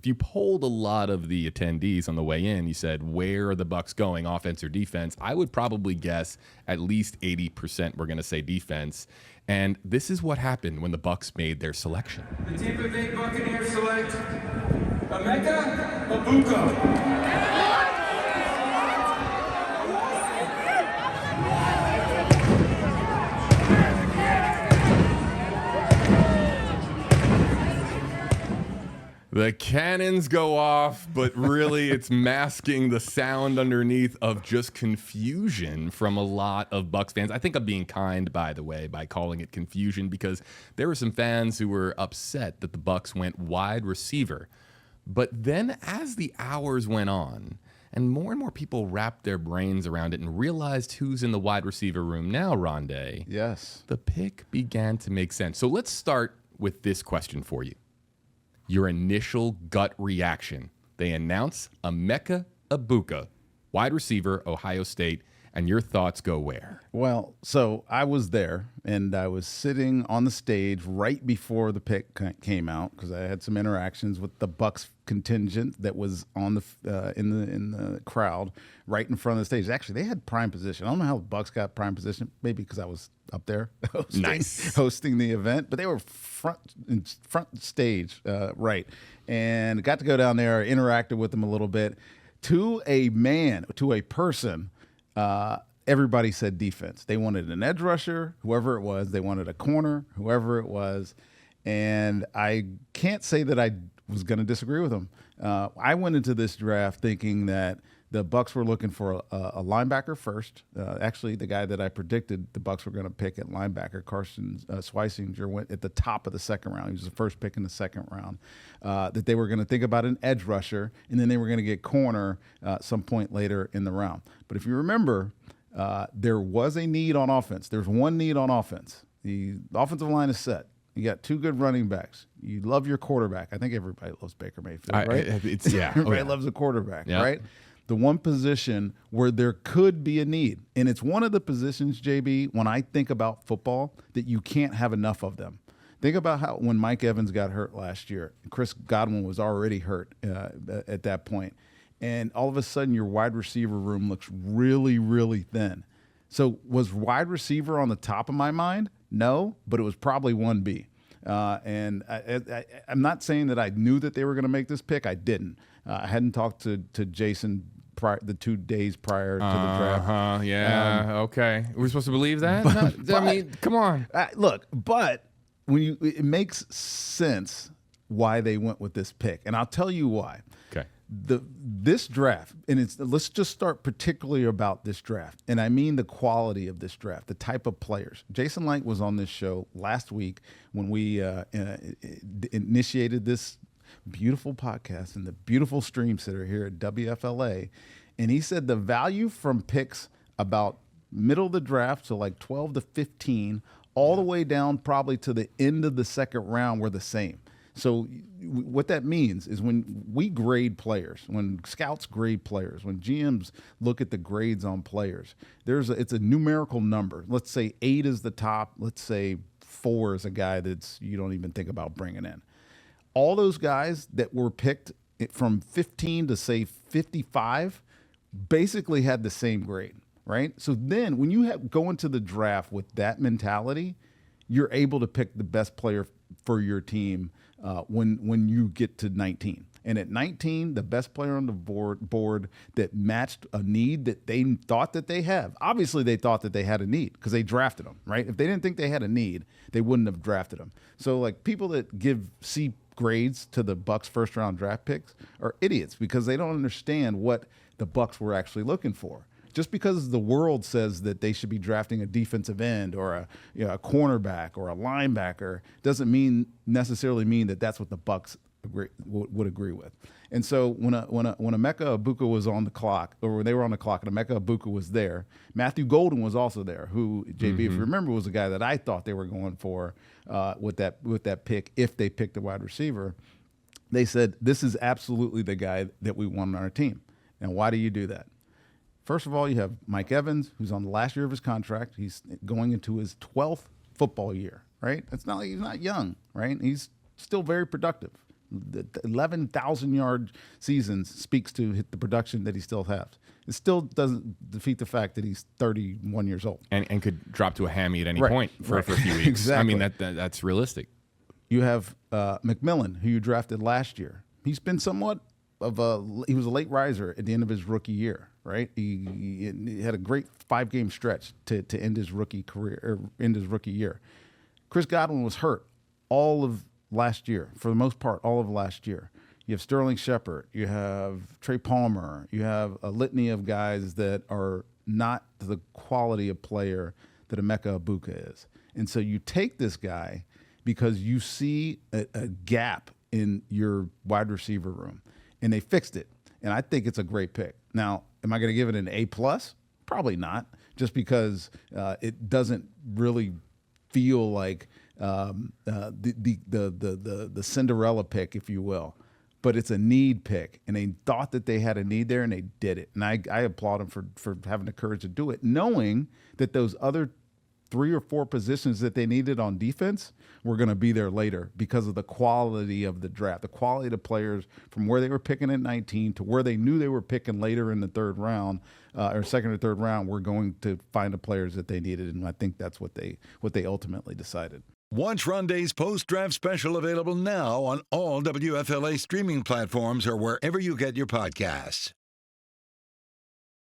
if you polled a lot of the attendees on the way in, you said, where are the Bucs going, offense or defense? I would probably guess at least 80% were going to say defense. And this is what happened when the Bucs made their selection. The Tampa Bay Buccaneers select Emeka Egbuka. The cannons go off, but really it's masking the sound underneath of just confusion from a lot of Bucs fans. I think I'm being kind, by the way, by calling it confusion, because there were some fans who were upset that the Bucs went wide receiver. But then as the hours went on, and more people wrapped their brains around it and realized who's in the wide receiver room now, Rondé. Yes. The pick began to make sense. So let's start with this question for you. Your initial gut reaction. They announce Emeka Egbuka, wide receiver, Ohio State, and your thoughts go where? Well, so I was there, and I was sitting on the stage right before the pick came out because I had some interactions with the Bucs contingent that was on the in the crowd right in front of the stage. Actually, they had prime position. I don't know how the Bucs got prime position. Maybe because I was up there hosting the event, but they were front stage, right, and got to go down there, interacted with them a little bit. To a person. Everybody said defense. They wanted an edge rusher, whoever it was. They wanted a corner, whoever it was. And I can't say that I was going to disagree with them. I went into this draft thinking that the Bucs were looking for a linebacker first. Actually, the guy that I predicted the Bucs were going to pick at linebacker, Carson Schweisinger, went at the top of the second round. He was the first pick in the second round. That they were going to think about an edge rusher, and then they were going to get corner some point later in the round. But if you remember, there was a need on offense. There's one need on offense. The offensive line is set. You got two good running backs. You love your quarterback. I think everybody loves Baker Mayfield, right? Everybody loves a quarterback, right? The one position where there could be a need. And it's one of the positions, JB, when I think about football, that you can't have enough of them. Think about how when Mike Evans got hurt last year, Chris Godwin was already hurt at that point. And all of a sudden, your wide receiver room looks really, really thin. So was wide receiver on the top of my mind? No, but it was probably 1B. And I'm not saying that I knew that they were going to make this pick. I didn't. I hadn't talked to Jason the 2 days prior to the draft. Yeah, okay. We're supposed to believe that? I mean, come on. Look, but it makes sense why they went with this pick. And I'll tell you why. Okay. This draft, and let's just start particularly about this draft, and I mean the quality of this draft, the type of players. Jason Light was on this show last week when we initiated this beautiful podcast and the beautiful stream sitter here at WFLA, and he said the value from picks about middle of the draft, so like 12 to 15, all the way down probably to the end of the second round were the same. So what that means is when we grade players, when scouts grade players, when GMs look at the grades on players, it's a numerical number. Let's say 8 is the top. Let's say 4 is a guy that's you don't even think about bringing in. All those guys that were picked from 15 to say 55 basically had the same grade, right? So then when you go into the draft with that mentality, you're able to pick the best player for your team when you get to 19. And at 19, the best player on the board that matched a need that they thought that they have. Obviously, they thought that they had a need because they drafted them, right? If they didn't think they had a need, they wouldn't have drafted them. So, like, people that give C grades to the Bucs first-round draft picks are idiots because they don't understand what the Bucs were actually looking for. Just because the world says that they should be drafting a defensive end or a cornerback or a linebacker doesn't necessarily mean that that's what the Bucs would agree with. And so when Emeka Egbuka was on the clock, or when they were on the clock and Emeka Egbuka was there, Matthew Golden was also there, who, JB, if you remember, was a guy that I thought they were going for with that pick if they picked a wide receiver. They said, this is absolutely the guy that we want on our team. And why do you do that? First of all, you have Mike Evans, who's on the last year of his contract. He's going into his 12th football year, right? It's not like he's not young, right? He's still very productive. The 11,000-yard seasons speaks to the production that he still has. It still doesn't defeat the fact that he's 31 years old. And could drop to a hammy at any Right. point for a few weeks. Exactly. I mean, that's realistic. You have McMillan, who you drafted last year. He's been somewhat of he was a late riser at the end of his rookie year, right? He had a great 5-game stretch to end his rookie career, or end his rookie year. Chris Godwin was hurt all of last year, for the most part, all of last year. You have Sterling Shepard, you have Trey Palmer, you have a litany of guys that are not the quality of player that Emeka Egbuka is. And so you take this guy because you see a gap in your wide receiver room, and they fixed it. And I think it's a great pick. Now, am I going to give it an A+? Probably not, just because it doesn't really feel like the Cinderella pick, if you will. But it's a need pick, and they thought that they had a need there, and they did it. And I applaud them for having the courage to do it, knowing that those other 3 or 4 positions that they needed on defense were going to be there later because of the quality of the draft, the quality of the players from where they were picking at 19 to where they knew they were picking later in the third round or second or third round. We're going to find the players that they needed, and I think that's what they ultimately decided. Watch Rondé's post-draft special, available now on all WFLA streaming platforms or wherever you get your podcasts.